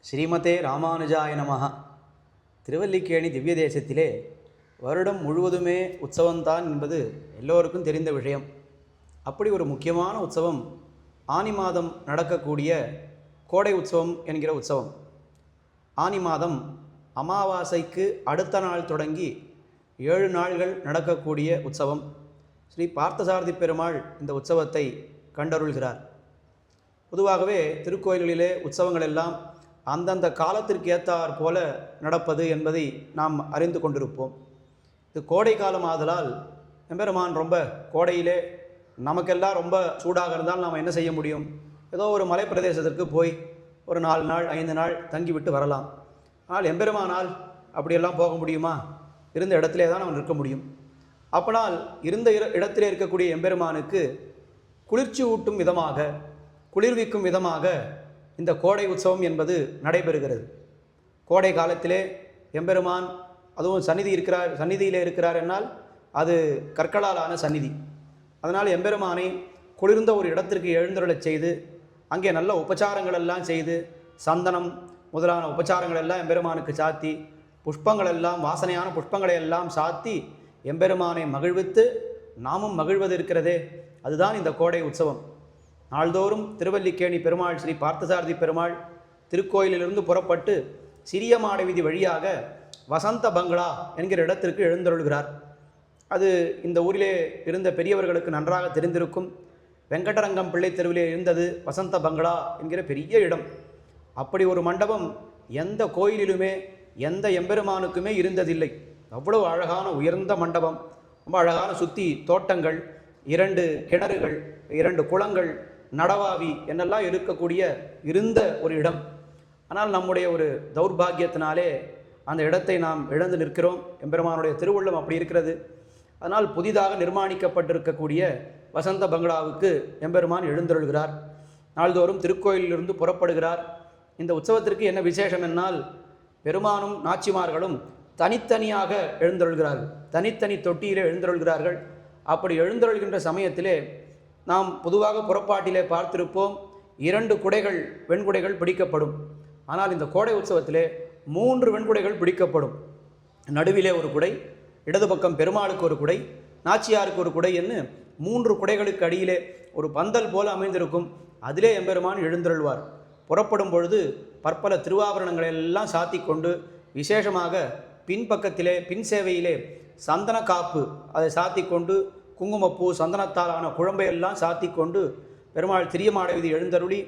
ஸ்ரீமதே ராமானுஜாய நமஹ. திருவல்லிக்கேணி திவ்ய தேசத்திலே வருடம் முழுவதுமே உற்சவம்தான் என்பது எல்லோருக்கும் தெரிந்த விஷயம். அப்படி ஒரு முக்கியமான உற்சவம் ஆனி மாதம் நடக்கக்கூடிய கோடை உற்சவம் என்கிற உற்சவம். ஆனி மாதம் அமாவாசைக்கு அடுத்த நாள் தொடங்கி 7 நாள்கள் நடக்கக்கூடிய உற்சவம். ஸ்ரீ பார்த்தசாரதி பெருமாள் இந்த உற்சவத்தை கண்டருள்கிறார். பொதுவாகவே திருக்கோயில்களிலே உற்சவங்கள் எல்லாம் அந்தந்த காலத்திற்கு ஏற்றாற் போல நடப்பது என்பதை நாம் அறிந்து கொண்டிருப்போம். இது கோடை காலம் ஆதலால் எம்பெருமான் ரொம்ப கோடையிலே நமக்கெல்லாம் ரொம்ப சூடாக இருந்தால் நாம் என்ன செய்ய முடியும்? ஏதோ ஒரு மலை பிரதேசத்திற்கு போய் ஒரு 4 நாள் 5 நாள் தங்கிவிட்டு வரலாம். ஆனால் எம்பெருமானால் அப்படியெல்லாம் போக முடியுமா? இருந்த இடத்திலே தான் அவன் இருக்க முடியும். அப்பனால் இருந்த இடத்திலே இருக்கக்கூடிய எம்பெருமானுக்கு குளிர்ச்சி ஊட்டும் விதமாக, குளிர்விக்கும் விதமாக இந்த கோடை உற்சவம் என்பது நடைபெறுகிறது. கோடை காலத்திலே எம்பெருமான் அதுவும் சந்நிதியிலே இருக்கிறார் என்னால் அது கற்களாலான சந்நிதி. அதனால் எம்பெருமானை குளிர்ந்த ஒரு இடத்திற்கு எழுந்தருளச் செய்து அங்கே நல்ல உபச்சாரங்கள் எல்லாம் செய்து சந்தனம் முதலான உபச்சாரங்கள் எல்லாம் எம்பெருமானுக்கு சாத்தி புஷ்பங்கள் எல்லாம் வாசனையான புஷ்பங்களை எல்லாம் சாத்தி எம்பெருமானை மகிழ்வித்து நாமும் மகிழ்வது இருக்கிறதே, அதுதான் இந்த கோடை உற்சவம். நாள்தோறும் திருவல்லிக்கேணி பெருமாள் ஸ்ரீ பார்த்தசாரதி பெருமாள் திருக்கோயிலிலிருந்து புறப்பட்டு சிறிய மாட வீதி வழியாக வசந்த பங்களா என்கிற இடத்திற்கு எழுந்தருள்கிறார். அது இந்த ஊரிலே இருந்த பெரியவர்களுக்கு நன்றாக தெரிந்திருக்கும். வெங்கடரங்கம் பிள்ளை தெருவிலே இருந்தது வசந்த பங்களா என்கிற பெரிய இடம். அப்படி ஒரு மண்டபம் எந்த கோயிலிலுமே எந்த எம்பெருமானுக்குமே இருந்ததில்லை. அவ்வளவு அழகான உயர்ந்த மண்டபம், ரொம்ப அழகான சுற்றி தோட்டங்கள், 2 கிணறுகள், 2 குளங்கள், நடவாவி என்னெல்லாம் இருந்த ஒரு இடம். ஆனால் நம்முடைய ஒரு தௌர்பாகியத்தினாலே அந்த இடத்தை நாம் இழந்து நிற்கிறோம். எம்பெருமானுடைய திருவுள்ளம் அப்படி இருக்கிறது. அதனால் புதிதாக நிர்மாணிக்கப்பட்டிருக்கக்கூடிய வசந்த பங்களாவுக்கு எம்பெருமான் எழுந்தருள்கிறார். நாள்தோறும் திருக்கோயிலிலிருந்து புறப்படுகிறார். இந்த உற்சவத்திற்கு என்ன விசேஷம் என்னால் பெருமானும் நாச்சிமார்களும் தனித்தனியாக எழுந்தருள்கிறார்கள். தனித்தனி தொட்டியிலே எழுந்தருள்கிறார்கள். அப்படி எழுந்தருள்கின்ற சமயத்திலே நாம் பொதுவாக புறப்பாட்டிலே பார்த்திருப்போம், 2 குடைகள் வெண்குடைகள் பிடிக்கப்படும். ஆனால் இந்த கோடை உற்சவத்திலே 3 வெண்குடைகள் பிடிக்கப்படும். நடுவிலே ஒரு குடை, இடது பக்கம் பெருமாளுக்கு ஒரு குடை, நாச்சியாருக்கு ஒரு குடை என்று 3 குடைகளுக்கு அடியிலே ஒரு பந்தல் போல அமைந்திருக்கும். அதிலே எம்பெருமான் எழுந்தருள்வார். புறப்படும் பொழுது பற்பல திருவாபரணங்களை எல்லாம் சாத்தி கொண்டு விசேஷமாக பின்பக்கத்திலே பின் சேவையிலே சந்தன காப்பு அதை சாத்தி கொண்டு குங்குமப்பூ சந்தனத்தாலான குழம்பையெல்லாம் சாத்தி கொண்டு பெருமாள் திரிய மாட வீதி எழுந்தருளி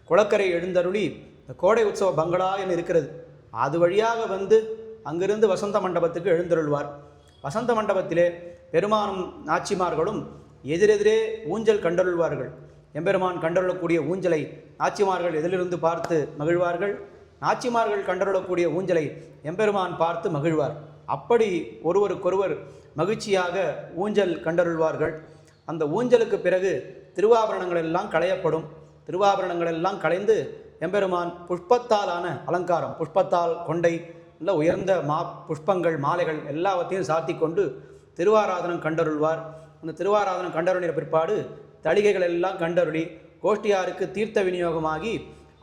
குளக்கரை எழுந்தருளி இந்த கோடை உற்சவ பங்களா என்று இருக்கிறது அது வழியாக வந்து அங்கிருந்து வசந்த மண்டபத்துக்கு எழுந்தருள்வார். வசந்த மண்டபத்திலே பெருமானும் நாச்சிமார்களும் எதிரெதிரே ஊஞ்சல் கண்டருள்வார்கள். எம்பெருமான் கண்டருளக்கூடிய ஊஞ்சலை நாச்சிமார்கள் எதிலிருந்து பார்த்து மகிழ்வார்கள். நாச்சிமார்கள் கண்டருளக்கூடிய ஊஞ்சலை எம்பெருமான் பார்த்து மகிழ்வார். அப்படி ஒருவருக்கொருவர் மகிழ்ச்சியாக ஊஞ்சல் கண்டருள்வார்கள். அந்த ஊஞ்சலுக்கு பிறகு திருவாபரணங்கள் எல்லாம் களையப்படும். திருவாபரணங்கள் எல்லாம் களைந்து எம்பெருமான் புஷ்பத்தாலான அலங்காரம், புஷ்பத்தால் கொண்டை நல்ல உயர்ந்த புஷ்பங்கள் மாலைகள் எல்லாவற்றையும் சாத்தி கொண்டு திருவாராதனம் கண்டருள்வார். அந்த திருவாராதனம் கண்டருளின பிற்பாடு தளிகைகள் எல்லாம் கண்டருளி கோஷ்டியாருக்கு தீர்த்த விநியோகமாகி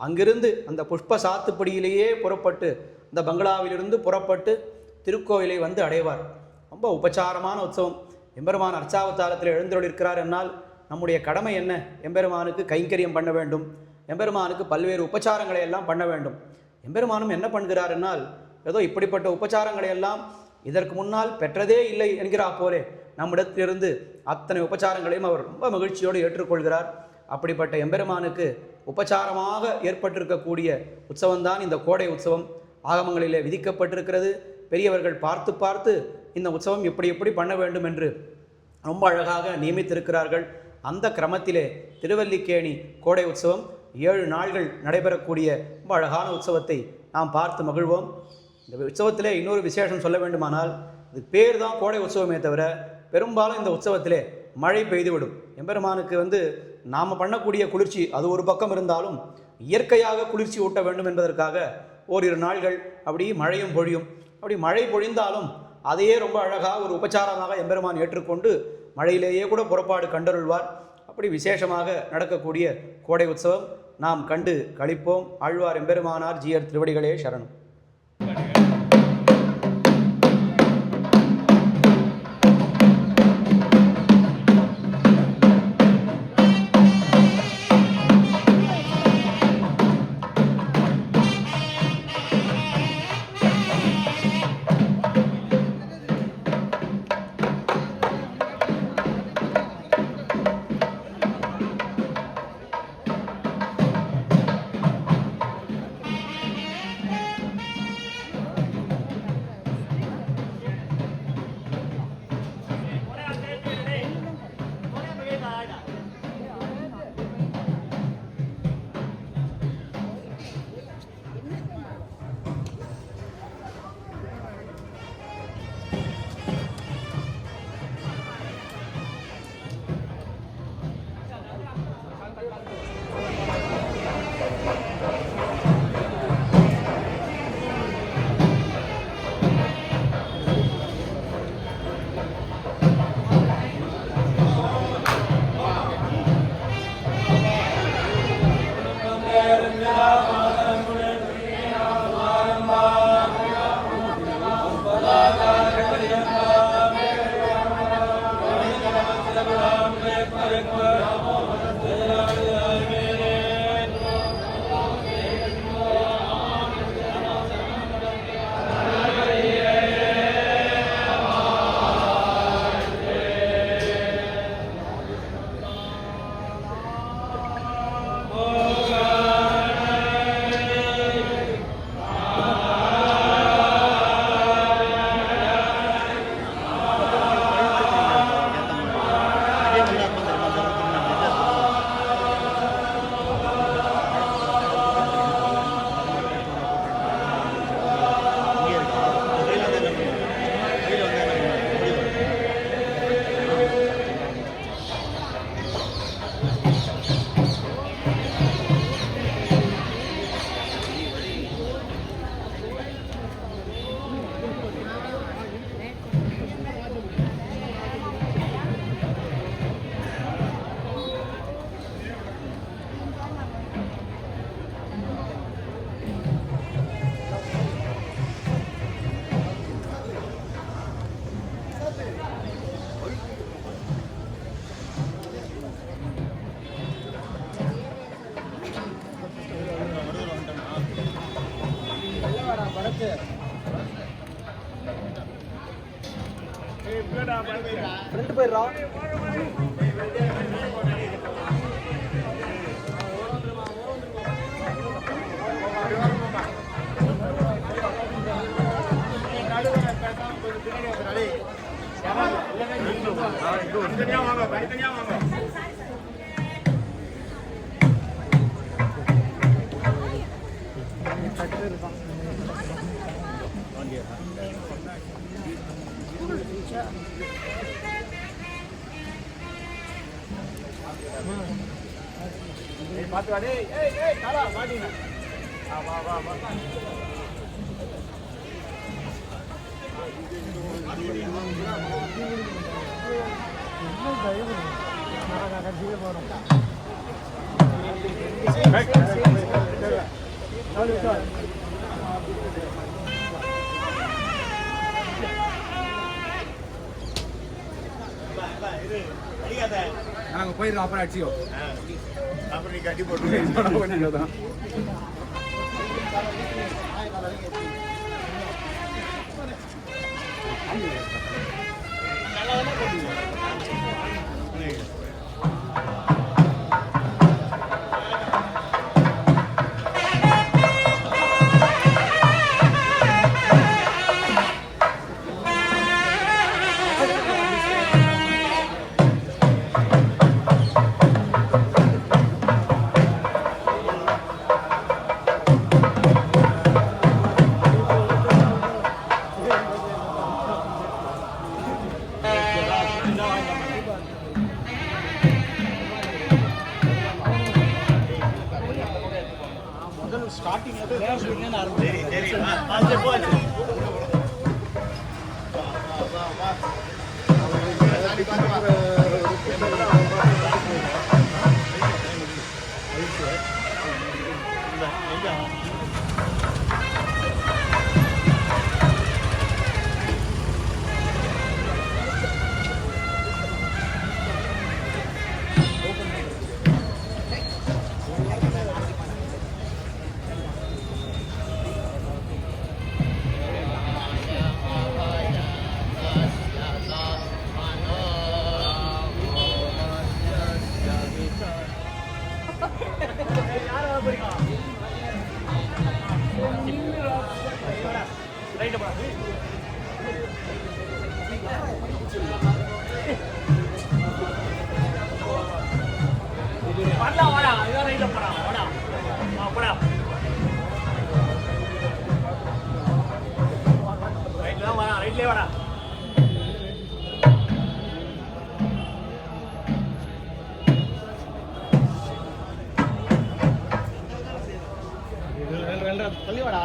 அங்கிருந்து அந்த புஷ்ப சாத்துப்படியிலேயே புறப்பட்டு இந்த பங்களாவிலிருந்து புறப்பட்டு திருக்கோயிலை வந்து அடைவார். ரொம்ப உபச்சாரமான உற்சவம். எம்பெருமான் அர்ச்சாவதாரத்தில் எழுந்தருளிருக்கிறார் என்னால் நம்முடைய கடமை என்ன? எம்பெருமானுக்கு கைங்கரியம் பண்ண வேண்டும். எம்பெருமானுக்கு பல்வேறு உபச்சாரங்களை எல்லாம் பண்ண வேண்டும். எம்பெருமானும் என்ன பண்ணுகிறார் என்னால் ஏதோ இப்படிப்பட்ட உபச்சாரங்களை எல்லாம் இதற்கு முன்னால் பெற்றதே இல்லை என்கிறா போலே நம்மிடத்திலிருந்து அத்தனை உபச்சாரங்களையும் அவர் ரொம்ப மகிழ்ச்சியோடு ஏற்றுக்கொள்கிறார். அப்படிப்பட்ட எம்பெருமானுக்கு உபச்சாரமாக ஏற்பட்டிருக்கக்கூடிய உற்சவம்தான் இந்த கோடை உற்சவம். ஆகமங்களிலே விதிக்கப்பட்டிருக்கிறது. பெரியவர்கள் பார்த்து பார்த்து இந்த உற்சவம் எப்படி பண்ண வேண்டும் என்று ரொம்ப அழகாக நியமித்திருக்கிறார்கள். அந்த கிரமத்திலே திருவல்லிக்கேணி கோடை உற்சவம் 7 நாள்கள் நடைபெறக்கூடிய ரொம்ப அழகான உற்சவத்தை நாம் பார்த்து மகிழ்வோம். இந்த உற்சவத்திலே இன்னொரு விசேஷம் சொல்ல வேண்டுமானால், இது பேர் தான் கோடை உற்சவமே தவிர பெரும்பாலும் இந்த உற்சவத்திலே மழை பெய்துவிடும். எம்பெருமானுக்கு நாம் பண்ணக்கூடிய குளிர்ச்சி அது ஒரு பக்கம் இருந்தாலும் இயற்கையாக குளிர்ச்சி ஊட்ட வேண்டும் என்பதற்காக ஓரிரு நாள்கள் அப்படி மழையும் பொழியும். அப்படி மழை பொழிந்தாலும் அதையே ரொம்ப அழகாக ஒரு உபச்சாரமாக எம்பெருமான் ஏற்றுக்கொண்டு மழையிலேயே கூட புறப்பாடு கண்டருள்வார். அப்படி விசேஷமாக நடக்கக்கூடிய கோடை உற்சவம் நாம் கண்டு களிப்போம். ஆழ்வார் எம்பெருமானார் ஜீயர் திருவடிகளே சரணம். ஃப்ரெண்ட் போயிடுறா. பார்த்து வாடே. ஏய் ஏய் காலா மாட்டீங்க. வா வா வா. இன்னும் தயவு நான் கட்டியே போறோம். நாங்கள் போயிடுறோம். அப்புறம் அடிச்சியோ அப்புறம் நீ கட்டி போட்டு தான்.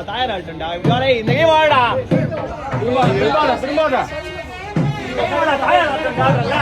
தயாராட்டா இவரே இந்த வாடா திரும்பாடா திரும்பாடா தயாராட்டா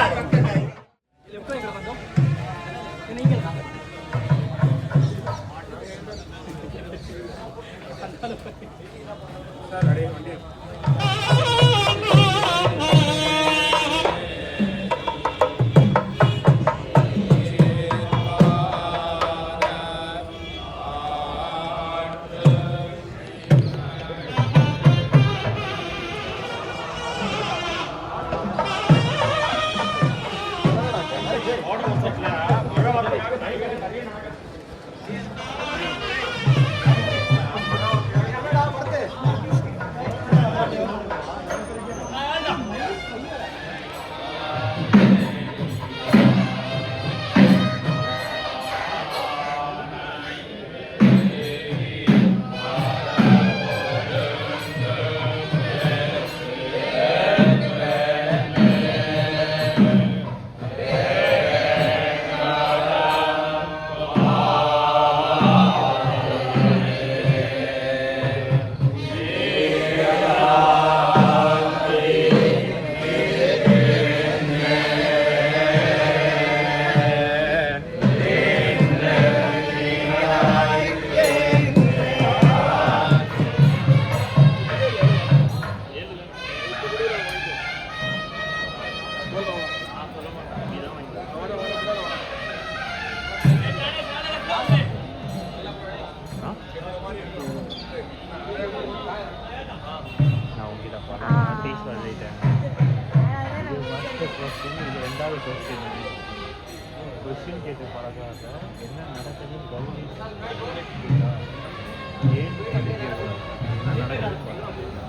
கொஸ்டின் கேட்டு பழகாத என்ன நடக்குதுன்னு கவனிச்சு ஏன் படிக்கிறது என்ன நடக்குது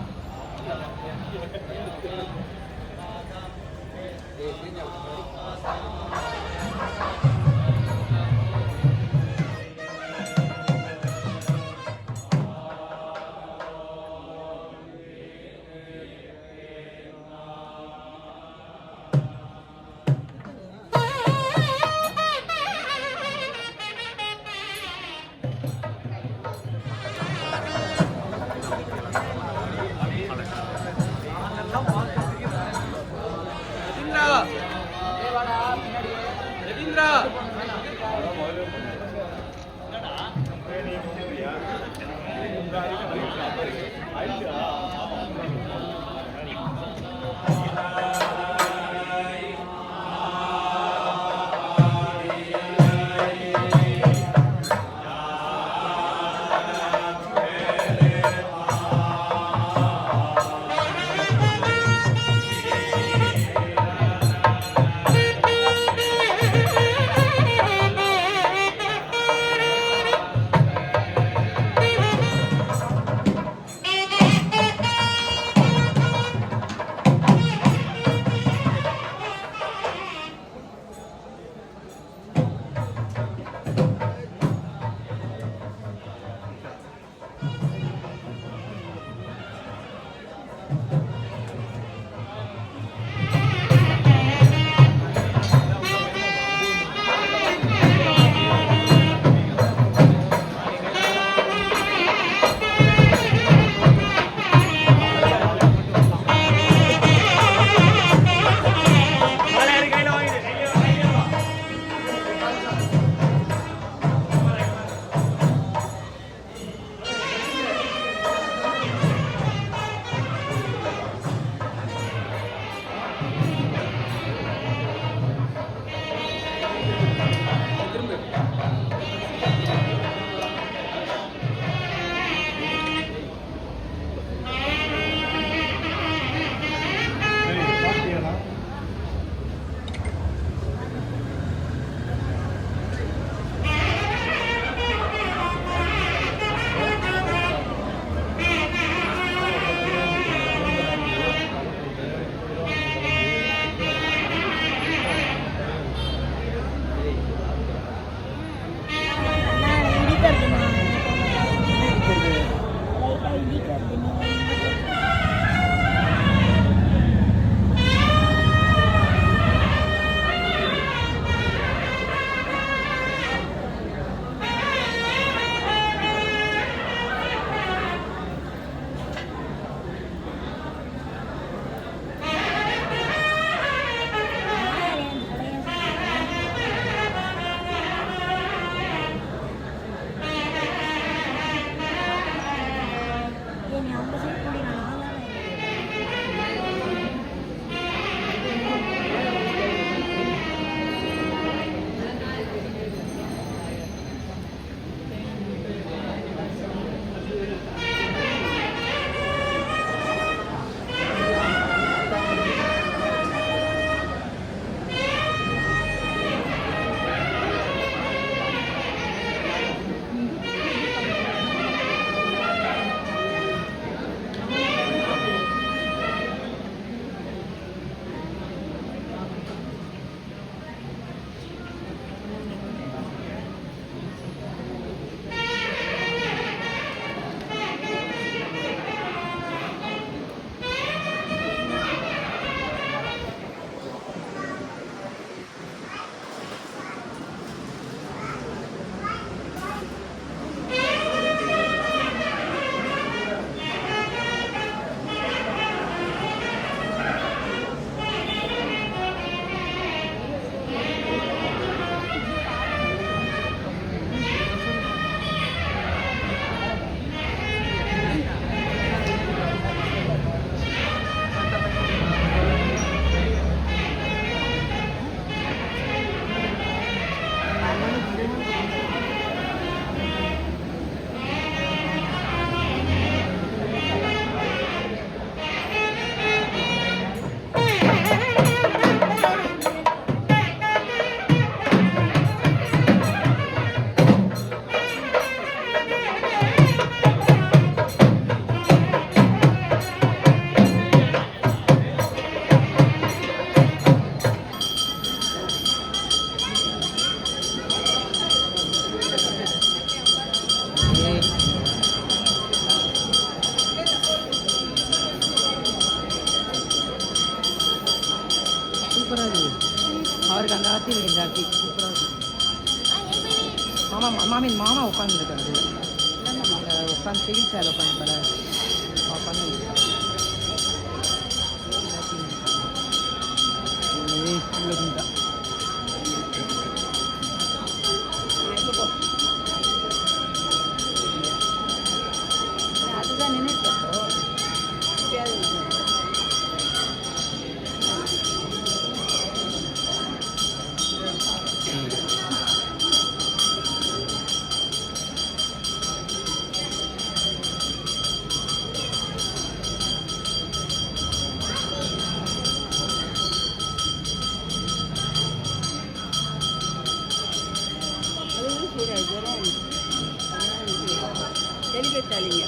இல்லாட்டி சூப்பராக மாமா உட்காந்துருக்காரு உட்காந்து செடி சேலை உட்காந்து இவ்வளோ அதுதான் நினைப்போம் தெளிவத்தாளிங்க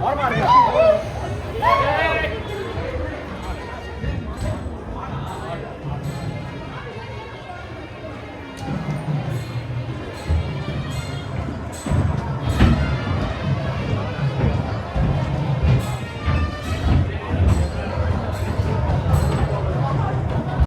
வரமாட்டேங்க